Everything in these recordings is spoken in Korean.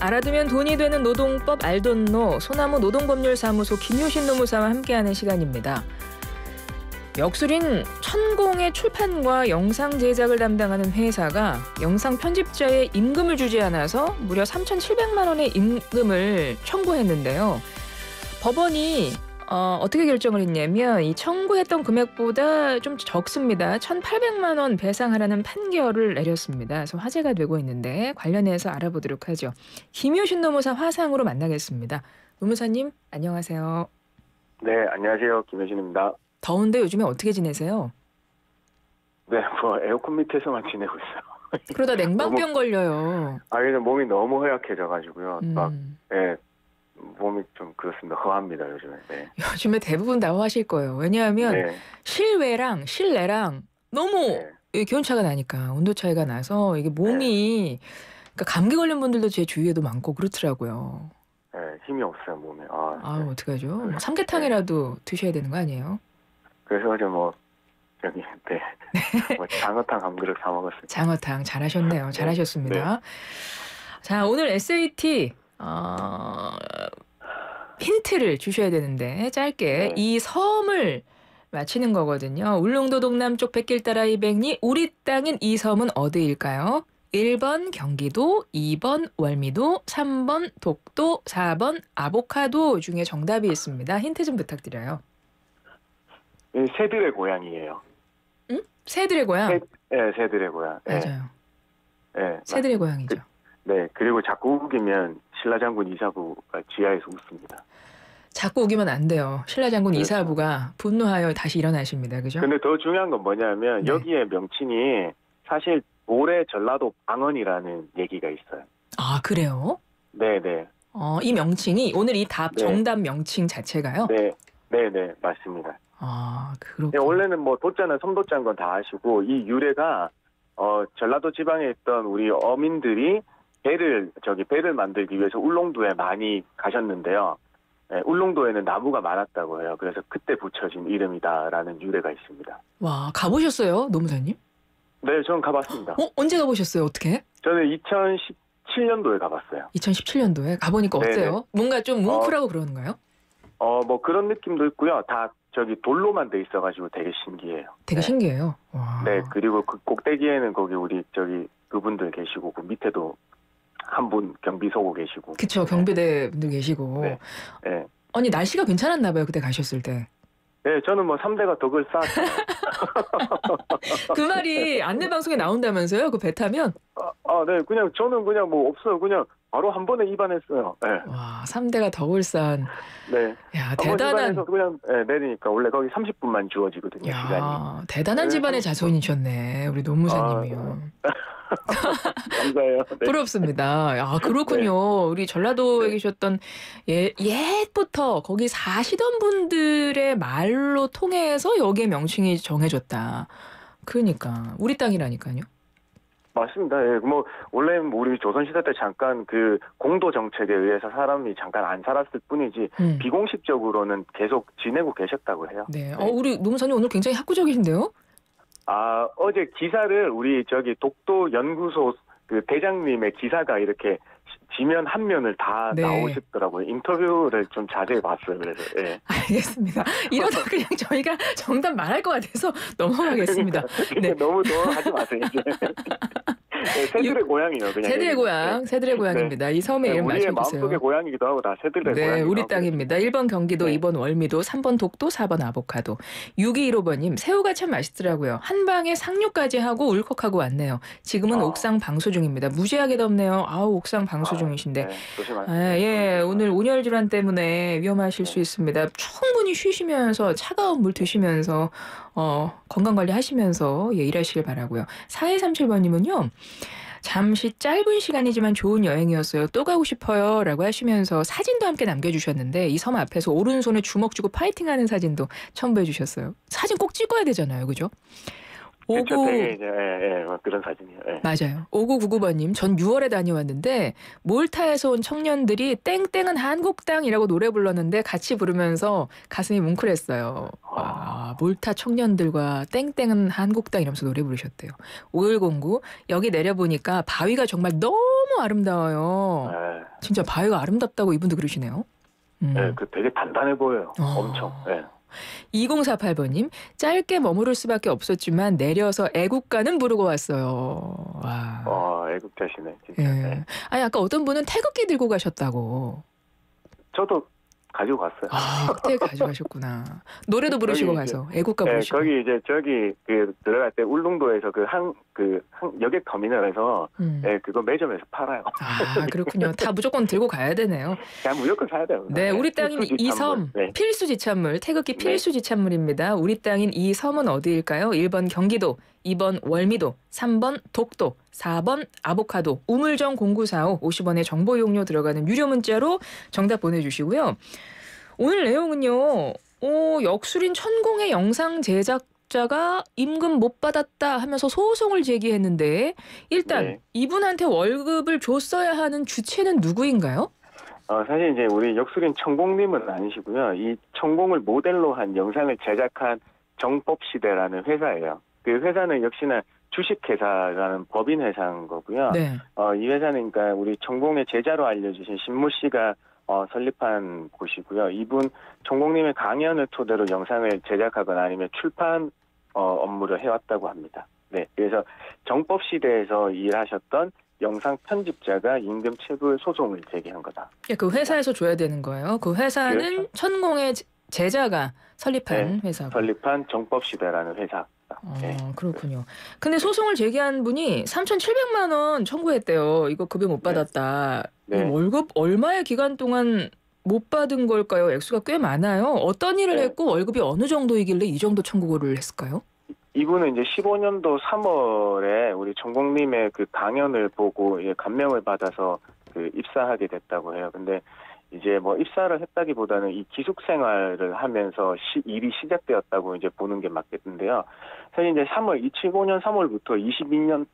알아두면 돈이 되는 노동법 알돈노 소나무 노동법률사무소 김효신 노무사와 함께하는 시간입니다. 역술인 천공의 출판과 영상 제작을 담당하는 회사가 영상 편집자의 임금을 주지 않아서 무려 3,700만 원의 임금을 청구했는데요. 법원이 어떻게 결정을 했냐면 이 청구했던 금액보다 좀 적습니다. 1,800만 원 배상하라는 판결을 내렸습니다. 그래서 화제가 되고 있는데 관련해서 알아보도록 하죠. 김효신 노무사 화상으로 만나겠습니다. 노무사님 안녕하세요. 네, 안녕하세요. 김효신입니다. 더운데 요즘에 어떻게 지내세요? 네, 뭐 에어컨 밑에서만 지내고 있어요. 그러다 냉방병 걸려요. 그냥 몸이 너무 허약해져가지고요. 막, 몸이 좀 그렇습니다. 허합니다, 요즘에. 네. 요즘에 대부분 다 하실 거예요. 왜냐하면 실외랑 실내랑 너무 기온차가 나니까 온도 차이가 나서 이게 몸이 그러니까 감기 걸린 분들도 제 주위에도 많고 그렇더라고요. 네, 힘이 없어요, 몸에. 어떡하죠? 뭐 삼계탕이라도 드셔야 되는 거 아니에요? 그래서 어제 뭐 장어탕 한 그릇 사 먹었어요. 장어탕 잘하셨네요. 잘하셨습니다. 자, 오늘 SAT 힌트를 주셔야 되는데 짧게 이 섬을 맞히는 거거든요. 울릉도 동남쪽 백길 따라 200리 우리 땅인 이 섬은 어디일까요? 1번 경기도, 2번 월미도, 3번 독도, 4번 아보카도 중에 정답이 있습니다. 힌트 좀 부탁드려요. 새들의 고향이에요. 응? 새들의 고향? 새들의 고향. 맞아요. 네, 새들의 고향이죠. 네, 그리고 자꾸 우기면 신라장군 이사부가 지하에서 웃습니다. 자꾸 우기면 안 돼요. 신라장군 그렇죠. 이사부가 분노하여 다시 일어나십니다. 그죠? 근데 더 중요한 건 뭐냐면 여기에 명칭이 사실 올해 전라도 방언이라는 얘기가 있어요. 아, 그래요? 네네. 이 명칭이 오늘 이 답 정답 명칭 자체가요? 네네, 맞습니다. 그렇군요. 원래는 뭐 도자는 섬도자인 건 다 아시고 이 유래가 전라도 지방에 있던 우리 어민들이 배를 만들기 위해서 울릉도에 많이 가셨는데요. 울릉도에는 나무가 많았다고 해요. 그래서 그때 붙여진 이름이다라는 유래가 있습니다. 와, 가보셨어요, 노무사님? 네, 저는 가봤습니다. 언제 가보셨어요? 어떻게? 저는 2017년도에 가봤어요. 2017년도에 가보니까 어때요? 뭔가 좀 뭉클하고 그러는가요? 뭐 그런 느낌도 있고요. 다 돌로만 돼 있어가지고 되게 신기해요. 되게 신기해요. 와. 네, 그리고 그 꼭대기에는 거기 우리 그분들 계시고 그 밑에도 한 분 경비소고 계시고. 그쵸, 경비대 분들 계시고. 네. 아니 날씨가 괜찮았나 봐요, 그때 가셨을 때. 네, 저는 뭐 3대가 덕을 쌓았어요. 그 말이 안내방송에 나온다면서요? 그 배 타면? 네, 저는 뭐 없어요. 그냥 바로 한 번에 입안했어요. 네. 와, 3대가 덕을 쌓은. 네. 야, 대단한. 입안해서 그냥 내리니까 원래 거기 30분만 주어지거든요, 시간이. 대단한 집안의 자손이셨네, 우리 노무사님이요. 감사해요. 네. 부럽습니다. 그렇군요. 우리 전라도에 계셨던 옛부터 거기 사시던 분들의 말로 통해서 여기에 명칭이 정해졌다. 그러니까 우리 땅이라니까요. 맞습니다. 뭐 원래 우리 조선시대 때 잠깐 그 공도 정책에 의해서 사람이 잠깐 안 살았을 뿐이지 비공식적으로는 계속 지내고 계셨다고 해요. 네. 우리 노무사님 오늘 굉장히 학구적이신데요? 어제 기사를 우리 독도 연구소 그 대장님의 기사가 이렇게 지면 한 면을 다 나오셨더라고요. 인터뷰를 좀 자세히 봤어요. 그래서 알겠습니다. 이러다 그냥 저희가 정답 말할 것 같아서 넘어가겠습니다. 그러니까 너무 하지 마세요. 이제. 새들의 고향이에요. 그냥 새들의 고향, 새들의 고향입니다. 이 섬의 이름 맞춰주세요. 우리의 마음속의 고향이기도 하고 다 새들의 고향. 우리 땅입니다. 1번 경기도, 2번 월미도, 3번 독도, 4번 아보카도. 6215번님, 새우가 참 맛있더라고요. 한 방에 상류까지 하고 울컥하고 왔네요. 지금은 옥상 방수 중입니다. 무지하게 덥네요. 옥상 방수 중이신데. 조심하세요. 오늘 온열 질환 때문에 위험하실 수 있습니다. 충분히 쉬시면서 차가운 물 드시면서 건강관리 하시면서 일하시길 바라고요. 4137번님은요. 잠시 짧은 시간이지만 좋은 여행이었어요. 또 가고 싶어요. 라고 하시면서 사진도 함께 남겨주셨는데 이 섬 앞에서 오른손에 주먹 쥐고 파이팅하는 사진도 첨부해 주셨어요. 사진 꼭 찍어야 되잖아요. 그죠? 그쵸, 되게 이제 뭐 그런 사진이요. 예. 맞아요. 5999번님, 전 6월에 다녀왔는데 몰타에서 온 청년들이 땡땡은 한국땅이라고 노래 불렀는데 같이 부르면서 가슴이 뭉클했어요. 몰타 청년들과 땡땡은 한국땅 이러면서 노래 부르셨대요. 5109, 여기 내려보니까 바위가 정말 너무 아름다워요. 예. 진짜 바위가 아름답다고 이분도 그러시네요. 예, 그 되게 단단해 보여요. 엄청. 예. 2048번님, 짧게 머무를 수밖에 없었지만 내려서 애국가는 부르고 왔어요. 와. 애국자시네, 진짜. 예. 예. 아니, 아까 어떤 분은 태극기 들고 가셨다고. 저도 가지고 갔어요. 그때 가져가셨구나. 노래도 부르시고 가서 애국가 부르시고. 거기 이제 저기 그 들어갈 때 울릉도에서 그 여객 터미널에서 그거 매점에서 팔아요. 그렇군요. 다 무조건 들고 가야 되네요. 그냥 무조건 사야 돼요. 네, 우리 땅인 이 섬 필수 지참물, 태극기 필수 지참물입니다. 우리 땅인 이 섬은 어디일까요? 1번 경기도, 2번 월미도, 3번 독도, 4번 아보카도, 우물정 0945 50원의 정보 이용료 들어가는 유료 문자로 정답 보내주시고요. 오늘 내용은요. 역술인 천공의 영상 제작자가 임금 못 받았다 하면서 소송을 제기했는데 일단 이분한테 월급을 줬어야 하는 주체는 누구인가요? 사실 이제 우리 역술인 천공님은 아니시고요. 이 천공을 모델로 한 영상을 제작한 정법시대라는 회사예요. 그 회사는 역시나 주식회사라는 법인 회사인 거고요. 네. 이 회사는 그러니까 우리 천공의 제자로 알려주신 신모 씨가 설립한 곳이고요. 이분 천공님의 강연을 토대로 영상을 제작하거나 아니면 출판 업무를 해왔다고 합니다. 네, 그래서 정법시대에서 일하셨던 영상 편집자가 임금 체불 소송을 제기한 거다. 그 회사에서 줘야 되는 거예요. 그 회사는 그렇죠. 천공의 제자가 설립한 회사고. 설립한 정법시대라는 회사. 네. 그렇군요. 근데 소송을 제기한 분이 3,700만 원 청구했대요. 이거 급여 못 받았다. 네. 월급 얼마의 기간 동안 못 받은 걸까요? 액수가 꽤 많아요. 어떤 일을 했고 월급이 어느 정도이길래 이 정도 청구를 했을까요? 이분은 이제 15년도 3월에 우리 천공님의 그 강연을 보고 감명을 받아서 그 입사하게 됐다고 해요. 근데 이제 뭐 입사를 했다기보다는 이 기숙 생활을 하면서 일이 시작되었다고 이제 보는 게 맞겠는데요. 사실 이제 2015년 3월부터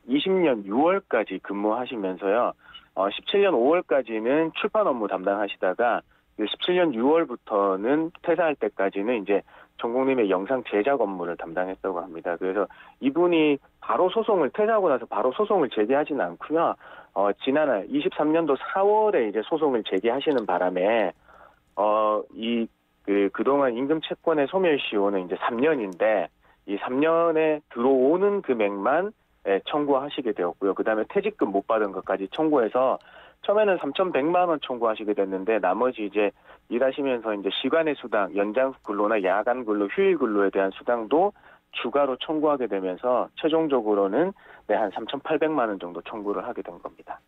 20년 6월까지 근무하시면서요. 17년 5월까지는 출판 업무 담당하시다가 17년 6월부터는 퇴사할 때까지는 이제 천공님의 영상 제작 업무를 담당했다고 합니다. 그래서 이분이 바로 퇴사하고 나서 바로 소송을 제기하지는 않고요. 지난해 23년도 4월에 이제 소송을 제기하시는 바람에 그동안 임금 채권의 소멸시효는 이제 3년인데 이 3년에 들어오는 금액만 청구하시게 되었고요. 그다음에 퇴직금 못 받은 것까지 청구해서 처음에는 3,100만 원 청구하시게 됐는데 나머지 이제 일하시면서 이제 시간의 수당, 연장 근로나 야간 근로, 휴일 근로에 대한 수당도 추가로 청구하게 되면서 최종적으로는 한 3,800만 원 정도 청구를 하게 된 겁니다.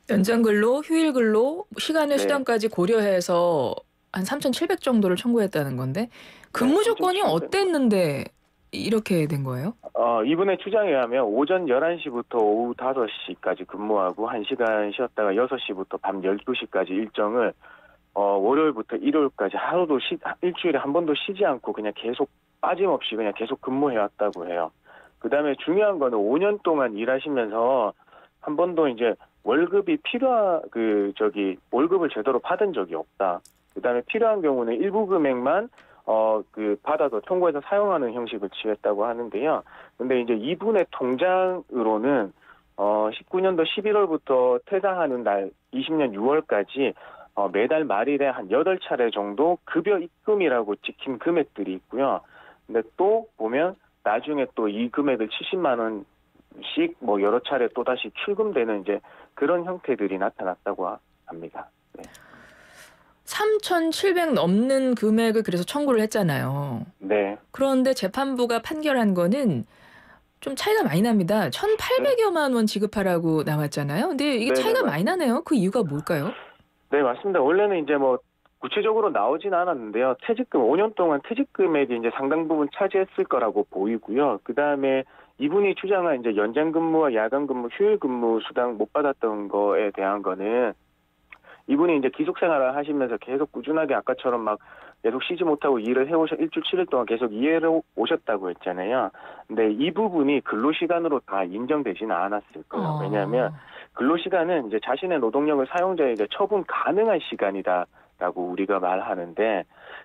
연장 근로, 휴일 근로, 시간의 수당까지 고려해서 한 3,700 정도를 청구했다는 건데 근무 조건이 어땠는데 이렇게 된 거예요? 이분의 주장에 의하면 오전 11시부터 오후 5시까지 근무하고 1시간 쉬었다가 6시부터 밤 12시까지 일정을 월요일부터 일요일까지 일주일에 한 번도 쉬지 않고 그냥 계속 빠짐없이 그냥 계속 근무해왔다고 해요. 그다음에 중요한 거는 5년 동안 일하시면서 한 번도 이제 월급을 제대로 받은 적이 없다. 그다음에 필요한 경우는 일부 금액만 받아서 청구해서 사용하는 형식을 취했다고 하는데요. 근데 이제 이분의 통장으로는 19년도 11월부터 퇴사하는 날 20년 6월까지 매달 말일에 한 8차례 정도 급여 입금이라고 찍힌 금액들이 있고요. 근데 또 보면 나중에 또 이 금액을 70만 원씩 뭐 여러 차례 또 다시 출금되는 이제 그런 형태들이 나타났다고 합니다. 네. 3,700 넘는 금액을 그래서 청구를 했잖아요. 네. 그런데 재판부가 판결한 거는 좀 차이가 많이 납니다. 1,800여만 원 지급하라고 나왔잖아요. 근데 이게 차이가 많이 나네요. 그 이유가 뭘까요? 네, 맞습니다. 원래는 이제 뭐 구체적으로 나오진 않았는데요. 5년 동안 퇴직금액이 이제 상당 부분 차지했을 거라고 보이고요. 그 다음에 이분이 주장한 이제 연장 근무와 야간 근무, 휴일 근무 수당 못 받았던 거에 대한 거는 이분이 이제 기숙 생활을 하시면서 계속 꾸준하게 아까처럼 막 계속 쉬지 못하고 일을 일주일 7일 동안 계속 일해 오셨다고 했잖아요. 근데 이 부분이 근로시간으로 다 인정되지는 않았을 거예요. 왜냐하면 근로시간은 이제 자신의 노동력을 사용자에게 처분 가능한 시간이다라고 우리가 말하는데,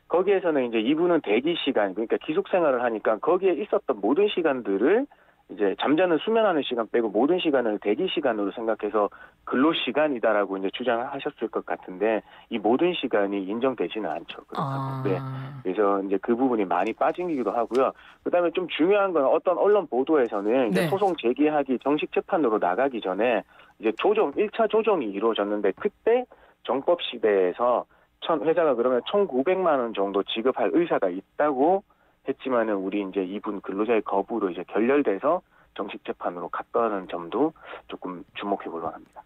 거기에서는 이제 이분은 대기 시간, 그러니까 기숙 생활을 하니까 거기에 있었던 모든 시간들을 이제 잠자는 수면하는 시간 빼고 모든 시간을 대기 시간으로 생각해서 근로 시간이다라고 이제 주장을 하셨을 것 같은데, 이 모든 시간이 인정되지는 않죠. 그렇다고. 네. 그래서 이제 그 부분이 많이 빠지기도 하고요. 그다음에 좀 중요한 건 어떤 언론 보도에서는 이제 네. 소송 제기하기 정식 재판으로 나가기 전에 이제 1차 조정이 이루어졌는데, 그때 정법 시대에서 회사가 그러면 1,900만 원 정도 지급할 의사가 있다고 했지만은, 우리 이제 이분 근로자의 거부로 이제 결렬돼서 정식 재판으로 갔다는 점도 조금 주목해 볼 만합니다.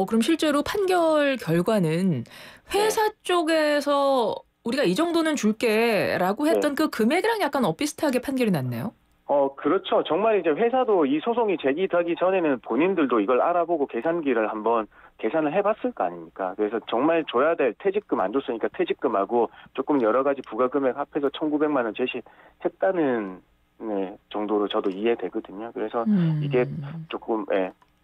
그럼 실제로 판결 결과는 회사 쪽에서 우리가 이 정도는 줄게라고 했던 그 금액이랑 약간 엇비슷하게 판결이 났네요. 그렇죠. 정말 이제 회사도 이 소송이 제기되기 전에는 본인들도 이걸 알아보고 계산기를 한번 계산을 해봤을 거 아닙니까? 그래서 정말 줘야 될 퇴직금 안 줬으니까 퇴직금하고 조금 여러 가지 부가금액 합해서 1,900만 원 제시했다는 정도로 저도 이해되거든요. 그래서 이게 조금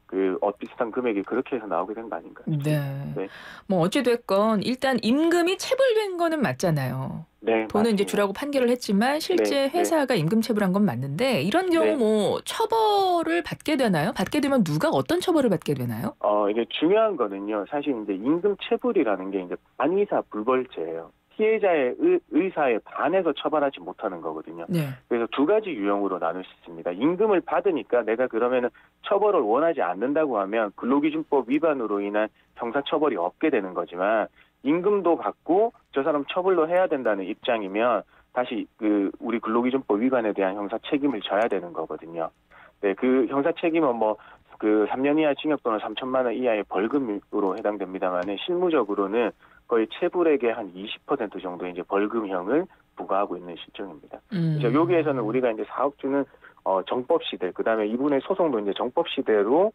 그 비슷한 금액이 그렇게 해서 나오게 된 거 아닌가 싶습니다. 네. 뭐 어찌 됐건 일단 임금이 체불된 거는 맞잖아요. 네, 돈은 맞습니다. 이제 주라고 판결을 했지만 실제 회사가 임금 체불한 건 맞는데, 이런 경우 뭐 처벌을 받게 되나요? 받게 되면 누가 어떤 처벌을 받게 되나요? 이게 중요한 거는요. 사실 이제 임금 체불이라는 게 이제 반의사 불벌죄예요. 피해자의 의사에 반해서 처벌하지 못하는 거거든요. 네. 그래서 두 가지 유형으로 나눌 수 있습니다. 임금을 받으니까 내가 그러면은 처벌을 원하지 않는다고 하면 근로기준법 위반으로 인한 형사처벌이 없게 되는 거지만, 임금도 받고 저 사람 처벌로 해야 된다는 입장이면 다시 우리 근로기준법 위반에 대한 형사 책임을 져야 되는 거거든요. 네, 그 형사 책임은 뭐 3년 이하 징역 또는 3천만 원 이하의 벌금으로 해당됩니다만은, 실무적으로는 거의 체불액의 한 20% 정도 이제 벌금형을 부과하고 있는 실정입니다. 그래서 여기에서는 우리가 이제 사업주는 정법 시대, 그다음에 이분의 소송도 이제 정법 시대로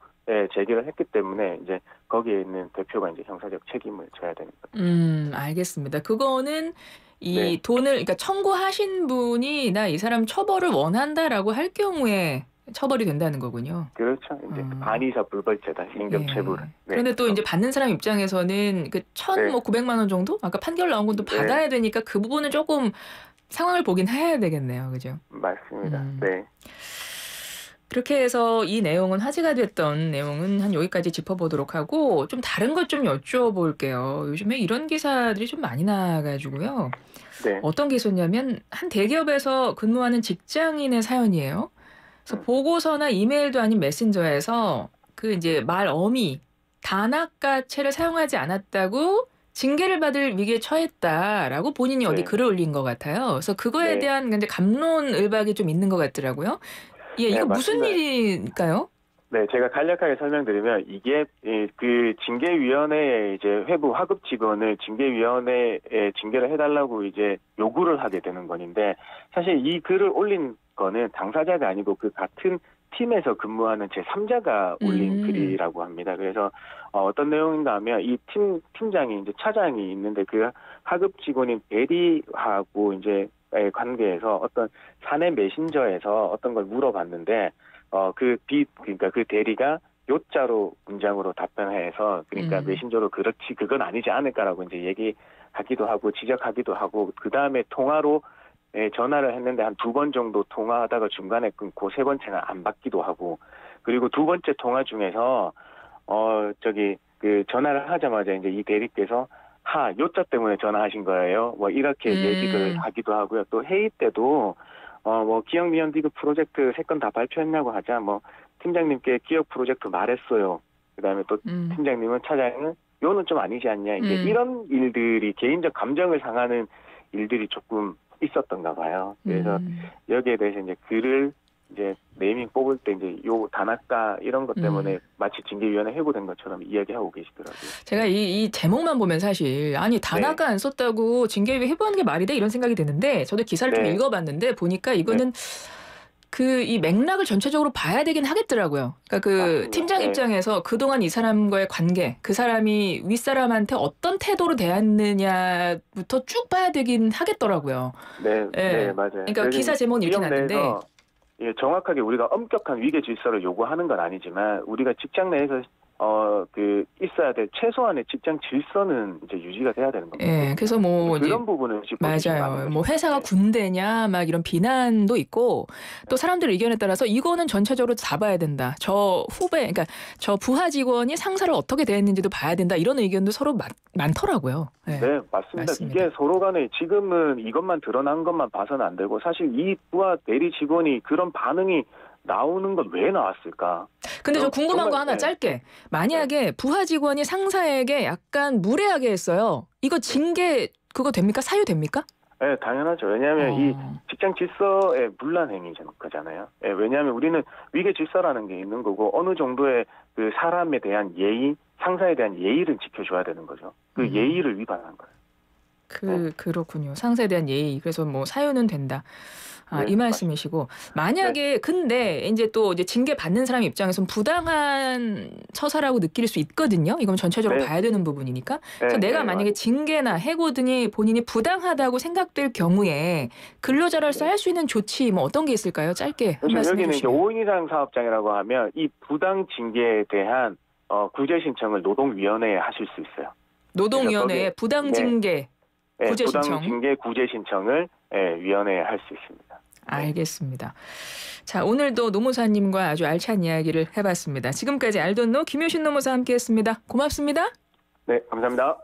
제기를 했기 때문에 이제 거기에 있는 대표가 이제 형사적 책임을 져야 되는 거죠. 알겠습니다. 그거는 이 돈을, 그러니까 청구하신 분이 나 이 사람 처벌을 원한다라고 할 경우에 처벌이 된다는 거군요. 그렇죠. 이제 반의사 불벌죄다, 임금 체불. 그런데 또 이제 받는 사람 입장에서는 그 1,900만 원 정도 아까 판결 나온 건 또 받아야 되니까 그 부분은 조금 상황을 보긴 해야 되겠네요, 그죠? 맞습니다. 네. 그렇게 해서 이 내용은 화제가 됐던 내용은 한 여기까지 짚어보도록 하고, 좀 다른 것 좀 여쭤볼게요. 요즘에 이런 기사들이 좀 많이 나가지고요. 네. 어떤 게 있었냐면 한 대기업에서 근무하는 직장인의 사연이에요. 그래서 보고서나 이메일도 아닌 메신저에서 그 이제 말 어미 단아까체를 사용하지 않았다고 징계를 받을 위기에 처했다라고 본인이 어디 글을 올린 것 같아요. 그래서 그거에 대한 이제 감론을박이 좀 있는 것 같더라고요. 이거 무슨 일일까요? 네, 제가 간략하게 설명드리면, 이게 그 징계위원회에 이제 회부 하급 직원을 징계위원회에 징계를 해달라고 이제 요구를 하게 되는 건데, 사실 이 글을 올린 거는 당사자가 아니고 그 같은 팀에서 근무하는 제3자가 올린 글이라고 합니다. 그래서 어떤 내용인가 하면, 이 팀장이 이제 차장이 있는데 그 하급 직원인 베리하고 이제 관계에서 어떤 사내 메신저에서 어떤 걸 물어봤는데, 그러니까 그 대리가 요자로 문장으로 답변해서, 그러니까 메신저로 그렇지 그건 아니지 않을까라고 이제 얘기하기도 하고 지적하기도 하고, 그 다음에 통화로 전화를 했는데 한 2번 정도 통화하다가 중간에 끊고 3번째는 안 받기도 하고, 그리고 2번째 통화 중에서 그 전화를 하자마자 이제 이 대리께서 요자 때문에 전화하신 거예요. 뭐 이렇게 얘기를 하기도 하고요. 또 회의 때도 뭐 기업 미연 디귿 프로젝트 3건 다 발표했냐고 하자, 뭐 팀장님께 기업 프로젝트 말했어요. 그다음에 또 팀장님은 차장은 요는 좀 아니지 않냐. 이제 이런 일들이 개인적 감정을 상하는 일들이 조금 있었던가 봐요. 그래서 여기에 대해서 이제 글을 이제 네이밍 뽑을 때 이제 요 단아까 이런 것 때문에 마치 징계위원회 회부된 것처럼 이야기하고 계시더라고요. 제가 이 제목만 보면 사실 아니 단아까 안 썼다고 징계위 회부하는 게 말이 돼? 이런 생각이 드는데, 저도 기사를 좀 읽어봤는데 보니까 이거는 이 맥락을 전체적으로 봐야 되긴 하겠더라고요. 그러니까 그 맞습니다. 팀장 네. 입장에서 그동안 이 사람과의 관계, 그 사람이 윗사람한테 어떤 태도로 대했느냐부터 쭉 봐야 되긴 하겠더라고요. 네, 예. 네, 맞아요. 그러니까 그래서 기사 제목은 이렇게 기업 났는데 내에서 예, 정확하게 우리가 엄격한 위계 질서를 요구하는 건 아니지만 우리가 직장 내에서 있어야 될 최소한의 직장 질서는 이제 유지가 돼야 되는 겁니다. 예, 그래서 뭐 이제 그런 부분을 짚어주시면 맞아요. 뭐 회사가 군대냐 막 이런 비난도 있고 또 사람들 의견에 따라서 이거는 전체적으로 다 봐야 된다. 저 후배, 그러니까 저 부하 직원이 상사를 어떻게 대했는지도 봐야 된다. 이런 의견도 서로 많더라고요. 예. 네, 맞습니다. 이게 서로 간에 지금은 이것만 드러난 것만 봐서는 안 되고 사실 이 부하 대리 직원이 그런 반응이 나오는 건 왜 나왔을까? 근데 저 궁금한 거 하나 네. 짧게. 만약에 부하 직원이 상사에게 약간 무례하게 했어요. 이거 징계 그거 됩니까? 사유됩니까? 네, 당연하죠. 왜냐하면 이 직장 질서의 문란 행위잖아요. 네, 왜냐하면 우리는 위계 질서라는 게 있는 거고 어느 정도의 그 사람에 대한 예의, 상사에 대한 예의를 지켜줘야 되는 거죠. 그 예의를 위반한 거예요. 그렇군요. 상사에 대한 예의. 그래서 뭐 사유는 된다. 네, 이 말씀이시고 만약에 근데 이제 또 이제 징계 받는 사람 입장에서는 부당한 처사라고 느낄 수 있거든요. 이건 전체적으로 봐야 되는 부분이니까. 그래서 내가 만약에 징계나 해고 등이 본인이 부당하다고 생각될 경우에 근로자를 할 수 있는 조치 뭐 어떤 게 있을까요? 짧게 한 말씀 여기는 이제 해주시면. 5인 이상 사업장이라고 하면 이 부당 징계에 대한 구제 신청을 노동위원회에 하실 수 있어요. 노동위원회에 부당 징계 구제 부당 신청. 징계 구제 신청을 위원회에 할 수 있습니다. 알겠습니다. 자, 오늘도 노무사님과 아주 알찬 이야기를 해봤습니다. 지금까지 알돈노 김효신 노무사 함께했습니다. 고맙습니다. 네, 감사합니다.